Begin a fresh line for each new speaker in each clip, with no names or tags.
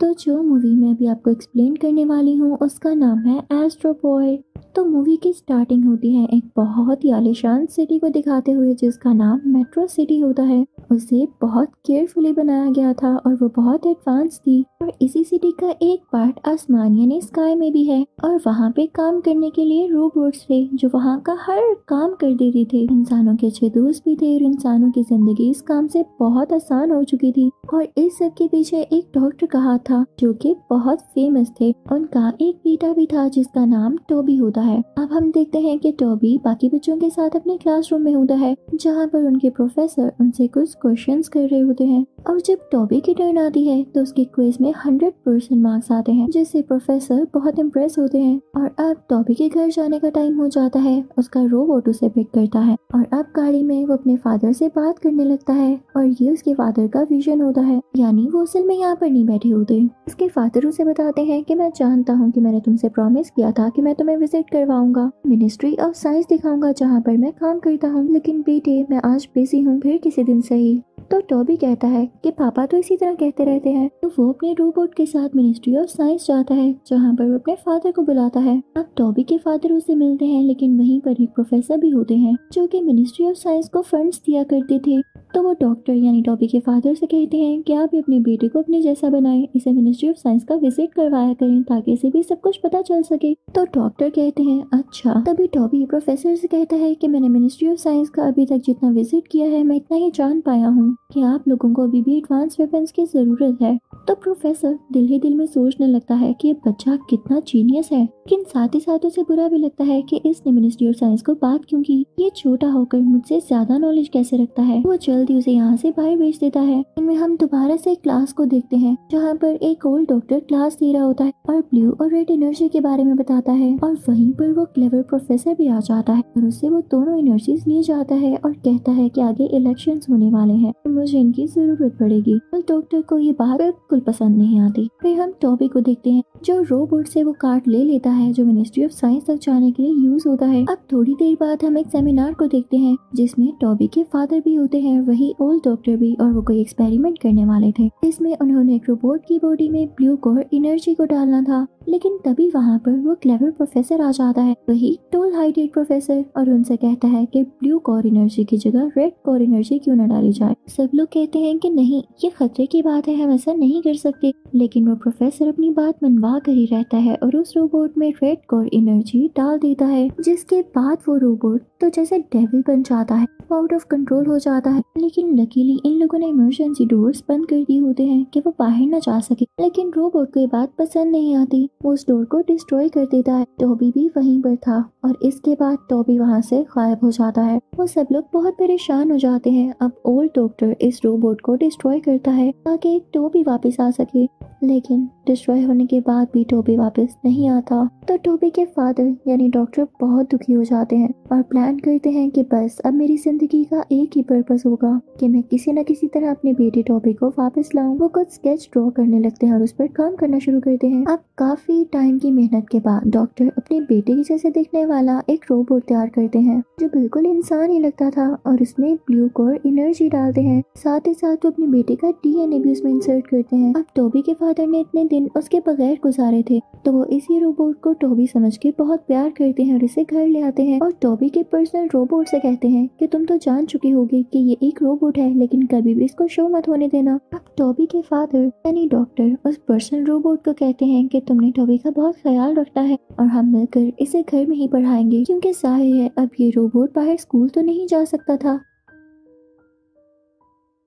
तो जो मूवी मैं अभी आपको एक्सप्लेन करने वाली हूँ उसका नाम है एस्ट्रो बॉय। तो मूवी की स्टार्टिंग होती है एक बहुत ही आलीशान सिटी को दिखाते हुए जिसका नाम मेट्रो सिटी होता है। उसे बहुत केयरफुली बनाया गया था और वो बहुत एडवांस थी। और इसी सिटी का एक पार्ट आसमान यानी स्काई में भी है और वहाँ पे काम करने के लिए रोबोट्स थे जो वहाँ का हर काम कर देते थे। इंसानों के अच्छे दोस्त भी थे और इंसानों की जिंदगी इस काम से बहुत आसान हो चुकी थी। और इस सब के पीछे एक डॉक्टर का हाथ था जो कि बहुत फेमस थे। उनका एक बेटा भी था जिसका नाम टोबी होता है। अब हम देखते हैं कि टोबी बाकी बच्चों के साथ अपने क्लासरूम में होता है जहाँ पर उनके प्रोफेसर उनसे कुछ क्वेश्चंस कर रहे होते हैं। और जब टोबी की टर्न आती है तो उसके क्विज में 100% मार्क्स आते हैं जिससे प्रोफेसर बहुत इम्प्रेस होते हैं। और अब टोबी के घर जाने का टाइम हो जाता है। उसका रोबोट उसे पिक करता है और अब गाड़ी में वो अपने फादर से बात करने लगता है और ये उसके फादर का विजन होता है, यानी वो असल में यहाँ पर नहीं बैठे होते। उसके फादर उसे बताते हैं कि मैं जानता हूँ कि मैंने तुमसे प्रॉमिस किया था कि मैं तुम्हें विजिट करवाऊंगा, मिनिस्ट्री ऑफ साइंस दिखाऊंगा जहाँ पर मैं काम करता हूँ, लेकिन बेटे मैं आज बिजी हूँ, फिर किसी दिन सही। तो टोबी कहता है कि पापा तो इसी तरह कहते रहते हैं। तो वो अपने रोबोट के साथ मिनिस्ट्री ऑफ साइंस जाता है जहाँ पर वो अपने फादर को बुलाता है। अब टोबी के फादर उसे मिलते हैं लेकिन वहीं पर एक प्रोफेसर भी होते हैं जो कि मिनिस्ट्री ऑफ साइंस को फंड्स दिया करते थे। तो वो डॉक्टर यानी टोबी के फादर से कहते हैं कि आप अपने बेटे को अपने जैसा बनाएं, इसे मिनिस्ट्री ऑफ साइंस का विजिट करवाया करें ताकि इसे भी सब कुछ पता चल सके। तो डॉक्टर कहते हैं अच्छा। तभी टोबी प्रोफेसर से कहता है कि मैंने मिनिस्ट्री ऑफ साइंस का अभी तक जितना विजिट किया है मैं इतना ही जान पाया हूँ कि आप लोगों को अभी भी एडवांस वेपन्स की जरूरत है। तो प्रोफेसर दिल ही दिल में सोचने लगता है कि ये बच्चा कितना जीनियस है, लेकिन साथ ही साथ उसे बुरा भी लगता है कि इसने मिनिस्ट्री ऑफ साइंस को बात क्यों की, ये छोटा होकर मुझसे ज्यादा नॉलेज कैसे रखता है। वो जल्दी उसे यहाँ से बाहर भेज देता है। इनमें हम दोबारा से क्लास को देखते हैं जहाँ पर एक ओल्ड डॉक्टर क्लास दे रहा होता है और ब्लू और रेड एनर्जी के बारे में बताता है। और वहीं पर वो क्लेवर प्रोफेसर भी आ जाता है और उससे वो दोनों एनर्जीज ले जाता है और कहता है कि आगे इलेक्शंस होने वाले हैं, मुझे इनकी जरूरत पड़ेगी। और डॉक्टर को ये बात बिल्कुल पसंद नहीं आती। फिर हम टोबी को देखते हैं जो रोबोट से वो कार्ड ले लेता है जो मिनिस्ट्री ऑफ साइंस तक जाने के लिए यूज होता है। अब थोड़ी देर बाद हम एक सेमिनार को देखते हैं जिसमें टोबी के फादर भी होते हैं, वही ओल्ड डॉक्टर भी, और वो कोई एक्सपेरिमेंट करने वाले थे जिसमें उन्होंने एक रोबोट की बॉडी में ब्लू कोर एनर्जी को डालना था। लेकिन तभी वहाँ पर वो क्लेवर प्रोफेसर आ जाता है, वही टोल हाइटेड प्रोफेसर, और उनसे कहता है कि ब्लू कोर एनर्जी की जगह रेड कोर एनर्जी क्यों न डाली जाए। सब लोग कहते हैं कि नहीं, ये खतरे की बात है, हम ऐसा नहीं कर सकते। लेकिन वो प्रोफेसर अपनी बात मनवा कर ही रहता है और उस रोबोट में रेड कोर एनर्जी डाल देता है, जिसके बाद वो रोबोट तो जैसे डेविल बन जाता है, आउट ऑफ कंट्रोल हो जाता है। लेकिन लकीली इन लोगों ने इमरजेंसी डोर्स बंद कर दिए होते हैं कि वो बाहर न जा सके। लेकिन रोबोट को ये बात पसंद नहीं आती, वो उस डोर को डिस्ट्रॉय कर देता है। टोबी भी वहीं पर था और इसके बाद टोबी वहाँ से गायब हो जाता है। वो सब लोग बहुत परेशान हो जाते हैं। अब ओल्ड डॉक्टर इस रोबोट को डिस्ट्रॉय करता है ताकि टोबी वापस आ सके, लेकिन डिस्ट्रॉय होने के बाद भी टोबी वापस नहीं आता। तो टोबी के फादर यानी डॉक्टर बहुत दुखी हो जाते हैं और प्लान करते हैं कि बस अब मेरी जिंदगी का एक ही पर्पस होगा कि मैं किसी न किसी तरह अपने बेटे टोबी को वापस लाऊं। वो कुछ स्केच ड्रॉ करने लगते हैं और उस पर काम करना शुरू करते हैं। अब काफी टाइम की मेहनत के बाद डॉक्टर अपने बेटे के जैसे दिखने वाला एक रोबोट तैयार करते हैं जो बिल्कुल इंसान ही लगता था और उसमें ब्लू कोर एनर्जी डालते हैं। साथ ही साथ वो अपने बेटे का डीएनए भी उसमें इंसर्ट करते हैं। अब टोबी के फादर ने इतने दिन उसके बगैर गुजारे थे तो वो इसी रोबोट को टोबी समझ के बहुत प्यार करते हैं और इसे घर ले आते हैं और टोबी के पर्सनल रोबोट से कहते हैं कि तुम तो जान चुकी होगी कि ये एक रोबोट है, लेकिन कभी भी इसको शो मत होने देना। अब टोबी के फादर यानी डॉक्टर उस पर्सनल रोबोट को कहते हैं कि तुमने टोबी का बहुत ख्याल रखना है और हम मिलकर इसे घर में ही पढ़ाएंगे, क्योंकि जाहिर है अब ये रोबोट बाहर स्कूल तो नहीं जा सकता था।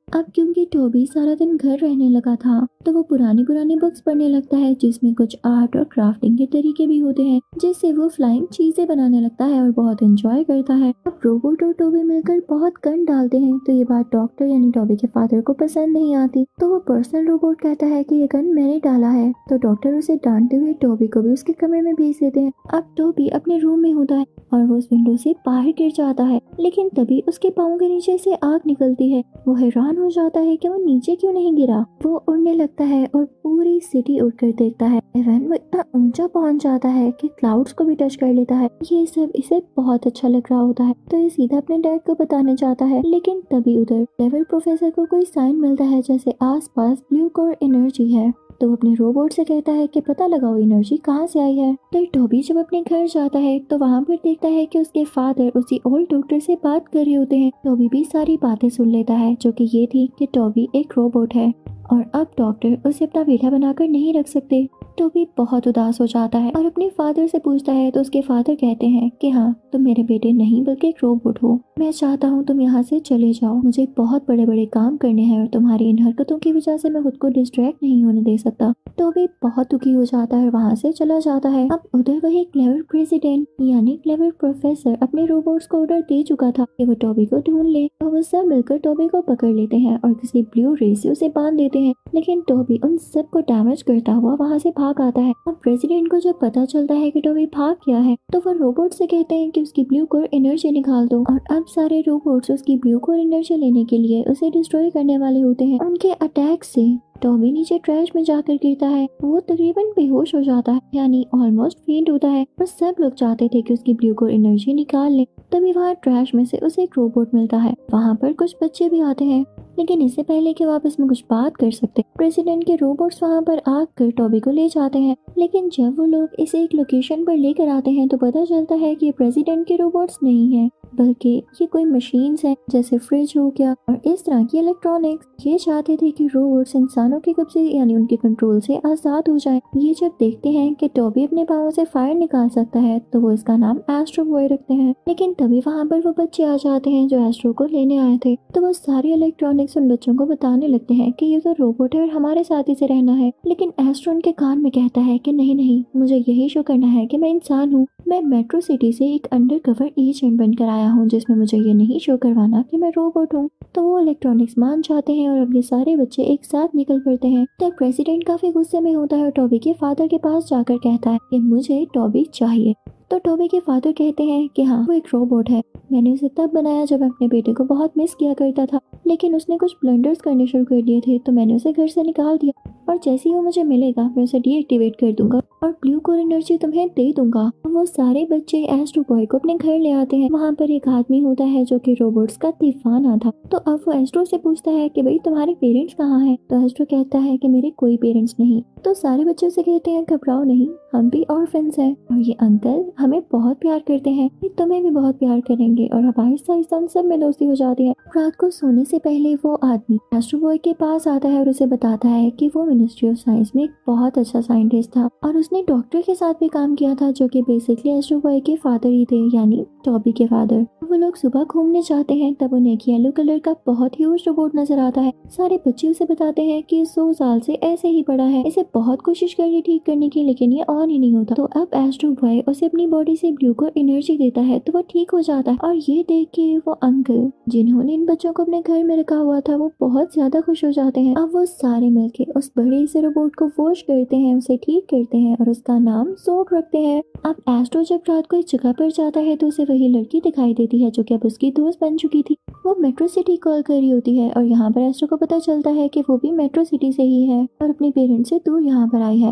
अब क्योंकि टोबी सारा दिन घर रहने लगा था तो वो पुरानी पुरानी बुक्स पढ़ने लगता है जिसमें कुछ आर्ट और क्राफ्टिंग के तरीके भी होते हैं, जिससे वो फ्लाइंग चीजें बनाने लगता है और बहुत एंजॉय करता है। अब रोबोट और टोबी मिलकर बहुत गन डालते हैं तो ये बात डॉक्टर यानी टोबी के फादर को पसंद नहीं आती। तो वो पर्सनल रोबोट कहता है कि ये गन मैंने डाला है। तो डॉक्टर उसे डांटते हुए टोबी को भी उसके कमरे में भेज देते हैं। अब टोबी अपने रूम में होता है और वो उस विंडो से बाहर गिर जाता है, लेकिन तभी उसके पाँव के नीचे से आग निकलती है। वो हैरान हो जाता है कि वो नीचे क्यों नहीं गिरा। वो उड़ने लगता है और पूरी सिटी उड़कर देखता है। इवन वो इतना ऊंचा पहुंच जाता है कि क्लाउड्स को भी टच कर लेता है। ये सब इसे बहुत अच्छा लग रहा होता है तो ये सीधा अपने डैड को बताने जाता है। लेकिन तभी उधर क्लेवर प्रोफेसर को कोई साइन मिलता है जैसे आसपास ब्लू कोर एनर्जी है तो वो अपने रोबोट से कहता है कि पता लगाओ एनर्जी कहाँ से आई है। तो टॉबी जब अपने घर जाता है तो वहाँ पर देखता है कि उसके फादर उसी ओल्ड डॉक्टर से बात कर रहे होते हैं। टॉबी भी सारी बातें सुन लेता है, जो कि ये थी कि टॉबी एक रोबोट है और अब डॉक्टर उसे अपना बेटा बनाकर नहीं रख सकते। टॉबी बहुत उदास हो जाता है और अपने फादर से पूछता है तो उसके फादर कहते हैं कि हाँ, तुम मेरे बेटे नहीं बल्कि एक रोबोट हो। मैं चाहता हूँ तुम यहाँ से चले जाओ, मुझे बहुत बड़े बड़े काम करने हैं और तुम्हारी इन हरकतों की वजह से मैं खुद को डिस्ट्रैक्ट नहीं होने दे सकता। टॉबी बहुत दुखी हो जाता है और वहाँ से चला जाता है। अब उधर वही क्लेवर प्रेसिडेंट यानी क्लेवर प्रोफेसर अपने रोबोट्स को ऑर्डर दे चुका था कि वो टॉबी को ढूंढ ले। तो वो सब मिलकर टॉबी को पकड़ लेते हैं और किसी ब्लू रे से उसे बांध देते हैं, लेकिन टॉबी उन सबको डैमेज करता हुआ वहाँ से भाग आता है। अब प्रेसिडेंट को जब पता चलता है कि टॉबी भाग गया है तो वो रोबोट से कहते हैं कि उसकी ब्लू कोर एनर्जी निकाल दो और अब सारे रोबोट्स उसकी ब्लू कोर एनर्जी लेने के लिए उसे डिस्ट्रॉय करने वाले होते हैं। उनके अटैक से टॉबी नीचे ट्रैश में जाकर गिरता है। वो तकरीबन बेहोश हो जाता है, यानी ऑलमोस्ट फेंट होता है। और सब लोग चाहते थे कि उसकी ब्लू कोर एनर्जी निकाल ले। तभी वहाँ ट्रैश में से उसे एक रोबोट मिलता है। वहाँ पर कुछ बच्चे भी आते हैं, लेकिन इससे पहले कि वो आपस में कुछ बात कर सकते, प्रेसिडेंट के रोबोट्स वहाँ पर आकर टॉबी को ले जाते हैं। लेकिन जब वो लोग इसे एक लोकेशन पर लेकर आते हैं तो पता चलता है कि ये प्रेसिडेंट के रोबोट्स नहीं है, बल्कि ये कोई मशीन्स हैं, जैसे फ्रिज हो गया और इस तरह की इलेक्ट्रॉनिक्स। ये चाहते थे कि रोबोट्स इंसानों के कब्जे यानी उनके कंट्रोल से आजाद हो जाए। ये जब देखते हैं कि टॉबी अपने पाँव से फायर निकाल सकता है तो वो इसका नाम एस्ट्रो बॉय रखते हैं। लेकिन तभी वहाँ पर वो बच्चे आ जाते हैं जो एस्ट्रो को लेने आए थे। तो वो सारे इलेक्ट्रॉनिक्स उन बच्चों को बताने लगते हैं कि ये तो रोबोट है और हमारे साथ ही से रहना है। लेकिन एस्ट्रो उनके कान में कहता है कि नहीं नहीं, मुझे यही शो करना है कि मैं इंसान हूँ। मैं मेट्रो सिटी से एक अंडरकवर एजेंट बनकर आया हूँ, जिसमें मुझे ये नहीं शो करवाना कि मैं रोबोट हूँ। तो वो इलेक्ट्रॉनिक्स मान जाते हैं और अपने सारे बच्चे एक साथ निकल पड़ते हैं। तब प्रेसिडेंट काफी गुस्से में होता है और टॉबी के फादर के पास जाकर कहता है कि मुझे टॉबी चाहिए। तो टॉबी के फादर कहते हैं कि हाँ, वो एक रोबोट है। मैंने उसे तब बनाया जब अपने बेटे को बहुत मिस किया करता था, लेकिन उसने कुछ ब्लंडर्स करने शुरू कर दिए थे, तो मैंने उसे घर से निकाल दिया और जैसे ही वो मुझे मिलेगा मैं उसे डीएक्टिवेट कर दूंगा और ब्लू कोर एनर्जी तुम्हें दे दूंगा। वो सारे बच्चे एस्ट्रो बॉय को अपने घर ले आते हैं। वहाँ पर एक आदमी होता है जो कि रोबोट्स का दीवाना था। तो अब वो एस्ट्रो से पूछता है कि भाई तुम्हारे पेरेंट्स कहाँ हैं? तो एस्ट्रो कहता है कि मेरे कोई पेरेंट्स नहीं। तो सारे बच्चों से कहते हैं घबराओ नहीं, हम भी ऑर्फन्स हैं और ये अंकल हमें बहुत प्यार करते हैं, ये तुम्हें भी बहुत प्यार करेंगे। और अब आहिस्ता आहिस्ता उन सब में दोस्ती हो जाती है। रात को सोने से पहले वो आदमी एस्ट्रो बॉय के पास आता है और उसे बताता है कि वो मिनिस्ट्री ऑफ साइंस में एक बहुत अच्छा साइंटिस्ट था और उसने डॉक्टर के साथ भी काम किया था, जो कि बेसिकली एस्ट्रो बॉय के फादर ही थे, यानी टॉबी के फादर। वो लोग सुबह घूमने जाते हैं, तब उन्हें एक येलो कलर का बहुत ह्यूज रोबोट नजर आता है। सारे बच्चे उसे बताते हैं कि 100 साल से ऐसे ही पड़ा है, इसे बहुत कोशिश करी ठीक करने की, लेकिन ये ऑन ही नहीं होता। तो अब एस्ट्रो बॉय उसे अपनी बॉडी से ब्लू को एनर्जी देता है तो वो ठीक हो जाता है। और ये देख के वो अंकल जिन्होंने इन बच्चों को अपने घर में रखा हुआ था वो बहुत ज्यादा खुश हो जाते हैं। अब वो सारे मिलके उस बड़े से रोबोट को वॉश करते हैं, उसे ठीक करते हैं और उसका नाम सोक रखते हैं। अब एस्ट्रो जब रात को एक जगह पर जाता है तो उसे वही लड़की दिखाई देती है जो कि अब उसकी दोस्त बन चुकी थी। वो मेट्रो सिटी कॉल कर रही होती है और यहाँ पर एस्ट्रो को पता चलता है कि वो भी मेट्रो सिटी से ही है और अपने पेरेंट्स से दूर यहाँ पर आई है।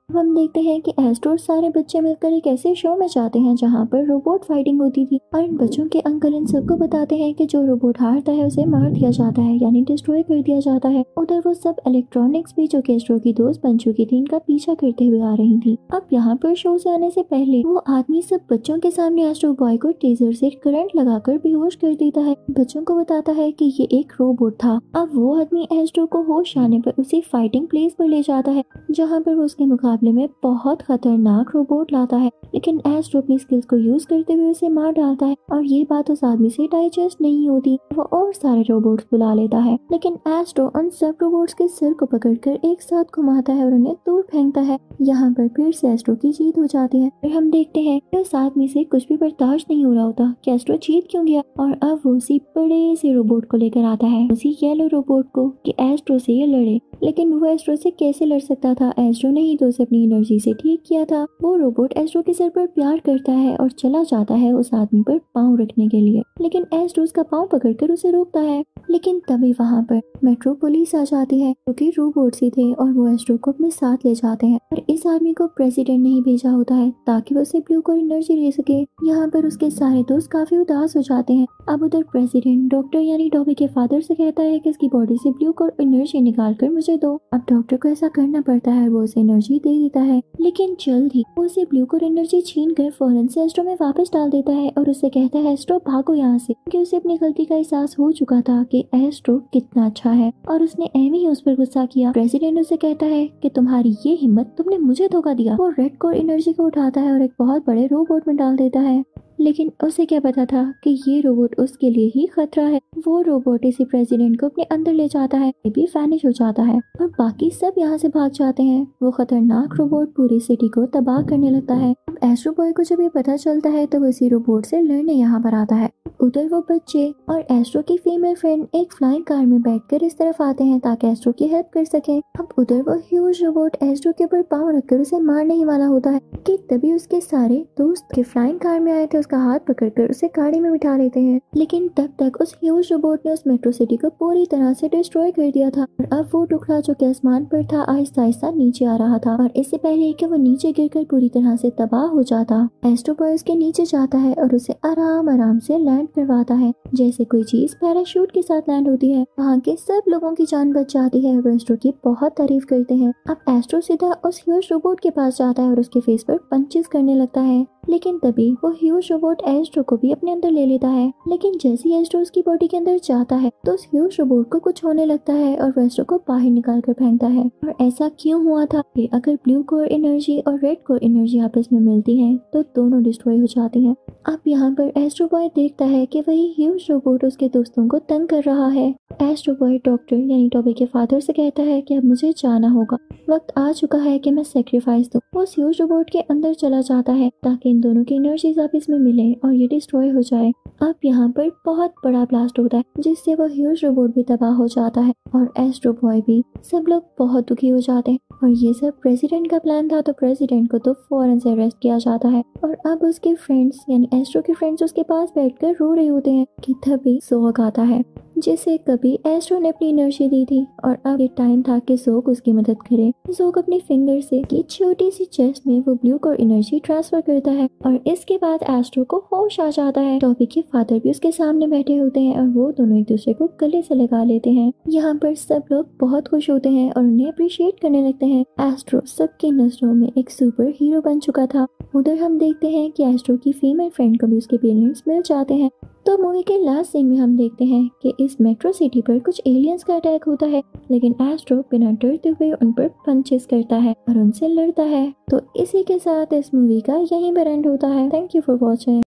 अब हम देखते हैं कि एस्ट्रो और सारे बच्चे मिलकर एक ऐसे शो में जाते हैं जहाँ पर रोबोट फाइटिंग होती थी और इन बच्चों के अंकल इन सबको बताते हैं कि जो रोबोट हारता है उसे मार दिया जाता है, यानी डिस्ट्रॉय कर दिया जाता है। उधर वो सब इलेक्ट्रॉनिक्स भी जो कि एस्ट्रो की दोस्त बन चुकी थी इनका पीछा करते हुए आ रही थी। अब यहाँ पर शो से आने से पहले वो आदमी सब बच्चों के सामने एस्ट्रो बॉय को टेजर से करंट लगाकर बेहोश कर देता है। बच्चों को बताता है कि ये एक रोबोट था। अब वो आदमी एस्ट्रो को होश आने पर उसी फाइटिंग प्लेस पर ले जाता है जहाँ पर वो उसके मुकाबले में बहुत खतरनाक रोबोट लाता है, लेकिन एस्ट्रो अपनी स्किल्स को यूज करते हुए उसे मार डालता है और ये बात उस आदमी से डाइजेस्ट नहीं होती। वो और सारे रोबोट्स बुला लेता है, लेकिन एस्ट्रो उन सब रोबोट्स के सिर को पकड़कर एक साथ घुमाता है और उन्हें दूर फेंकता है। यहाँ पर फिर से एस्ट्रो की जीत हो जाती है। फिर हम देखते हैं कि उस आदमी से कुछ भी बर्दाश्त नहीं हो रहा होता कि एस्ट्रो जीत क्यों गया और अब वो उसी बड़े से रोबोट को लेकर आता है, उसी येलो रोबोट को, कि एस्ट्रो से ये लड़े। लेकिन वो एस्ट्रो से कैसे लड़ सकता था? एस्ट्रो ने ही तो उसे उसे अपनी एनर्जी से ठीक किया था। वो रोबोट एस्ट्रो के सर पर प्यार करता है और चला जाता है उस आदमी पर पाँव रखने के लिए, लेकिन एस्ट्रो उसका पाँव पकड़कर उसे रोकता है। लेकिन तभी वहाँ पर मेट्रो पुलिस आ जाती है, क्योंकि रोबोट्स ही थे और वो एस्ट्रो को अपने साथ ले जाते हैं। और इस आदमी को प्रेसिडेंट ने ही भेजा होता है ताकि वो उसे ब्लू कोर एनर्जी दे सके। यहाँ पर उसके सारे दोस्त काफी उदास हो जाते हैं। अब उधर प्रेसिडेंट डॉक्टर यानी टॉबी के फादर से कहता है कि इसकी बॉडी से ब्लू कोर एनर्जी निकाल कर मुझे दो। अब डॉक्टर को ऐसा करना पड़ता है, वो उसे एनर्जी दे देता है, लेकिन जल्द ही वो उसे ब्लू कोर एनर्जी छीन कर फौरन से एस्ट्रो में वापस डाल देता है और उससे कहता है एस्ट्रो भागो यहाँ से, क्योंकि उसे अपनी गलती का एहसास हो चुका था कि एस्ट्रो कितना अच्छा है और उसने एमी ही उस पर गुस्सा किया। प्रेसिडेंट उसे कहता है कि तुम्हारी ये हिम्मत, तुमने मुझे धोखा दिया। वो रेड कोर एनर्जी को उठाता है और एक बहुत बड़े रोबोट में डाल देता है, लेकिन उसे क्या पता था कि ये रोबोट उसके लिए ही खतरा है। वो रोबोट इसी प्रेसिडेंट को अपने अंदर ले जाता है, ये भी वैनिश हो जाता है और बाकी सब यहाँ से भाग जाते हैं। वो खतरनाक रोबोट पूरी सिटी को तबाह करने लगता है। अब एस्ट्रो बॉय को जब ये पता चलता है तो वो इसी रोबोट से लड़ने यहाँ पर आता है। उधर वो बच्चे और एस्ट्रो की फीमेल फ्रेंड एक फ्लाइंग कार में बैठकर इस तरफ आते हैं ताकि एस्ट्रो की हेल्प कर सके। अब उधर वो ह्यूज रोबोट एस्ट्रो के ऊपर पाँव रखकर उसे मारने ही वाला होता है कि तभी उसके सारे दोस्त के फ्लाइंग कार में आए थे उसका हाथ पकड़कर उसे गाड़ी में बिठा लेते हैं। लेकिन तब तक उस ह्यूज रोबोट ने उस मेट्रो सिटी को पूरी तरह से डिस्ट्रॉय कर दिया था और अब वो टुकड़ा जो कि आसमान पर था आहिस्ता आहिस्ता नीचे आ रहा था और इससे पहले कि वो नीचे गिरकर पूरी तरह से तबाह हो जाता, एस्ट्रो बॉय उसके नीचे जाता है और उसे आराम आराम से लैंड करवाता है जैसे कोई चीज पैराशूट के साथ लैंड होती है। वहाँ के सब लोगों की जान बच जाती है और एस्ट्रो की बहुत तारीफ करते हैं। अब एस्ट्रो सीधा उस ह्यूज रोबोट के पास जाता है और उसके फेस पर पंचेस करने लगता है, लेकिन तभी वो ह्यूज रोबोट एस्ट्रो को भी अपने अंदर ले लेता है। लेकिन जैसे ही एस्ट्रो उसकी बॉडी के अंदर जाता है तो उस ह्यूज रोबोट को कुछ होने लगता है और वो एस्ट्रो को बाहर निकाल कर फेंकता है। और ऐसा क्यों हुआ था कि अगर ब्लू कोर एनर्जी और रेड कोर एनर्जी आपस में मिलती है तो दोनों डिस्ट्रॉय हो जाती हैं। अब यहाँ पर एस्ट्रो बॉय देखता है कि वही ह्यूज रोबोट उसके दोस्तों को तंग कर रहा है। एस्ट्रो बॉय डॉक्टर यानी टॉबी के फादर से कहता है कि अब मुझे जाना होगा, वक्त आ चुका है कि मैं सेक्रीफाइस दूं। वो उस ह्यूज रोबोट के अंदर चला जाता है ताकि इन दोनों की एनर्जीज आपस में मिले और ये डिस्ट्रॉय हो जाए। अब यहाँ पर बहुत बड़ा ब्लास्ट होता है जिससे वो ह्यूज रोबोट भी तबाह हो जाता है और एस्ट्रो बॉय भी। सब लोग बहुत दुखी हो जाते हैं और ये सब प्रेसिडेंट का प्लान था, तो प्रेसिडेंट को तो फौरन से अरेस्ट किया जाता है। और अब उसके फ्रेंड्स यानी एस्ट्रो के फ्रेंड्स उसके पास बैठकर रो रहे होते हैं कि तभी ज़ोग आता है जिसे कभी एस्ट्रो ने अपनी एनर्जी दी थी और अब ये टाइम था कि ज़ोग उसकी मदद करे। ज़ोग अपनी फिंगर से की छोटी सी चेस्ट में वो ब्लू कोर एनर्जी ट्रांसफर करता है और इसके बाद एस्ट्रो को होश आ जाता है। टॉबी के फादर भी उसके सामने बैठे होते हैं और वो दोनों एक दूसरे को गले से लगा लेते हैं। यहाँ पर सब लोग बहुत खुश होते हैं और उन्हें अप्रिशिएट करने लगते हैं। एस्ट्रो सबकी नजरों में एक सुपर हीरो बन चुका था। उधर हम देखते हैं कि एस्ट्रो की फीमेल फ्रेंड को भी उसके पेरेंट्स मिल जाते हैं। तो मूवी के लास्ट सीन में हम देखते हैं कि इस मेट्रो सिटी पर कुछ एलियंस का अटैक होता है, लेकिन एस्ट्रो बिना डरते हुए उन पर पंचेस करता है और उनसे लड़ता है। तो इसी के साथ इस मूवी का यहीं पर एंड होता है। Thank you for watching.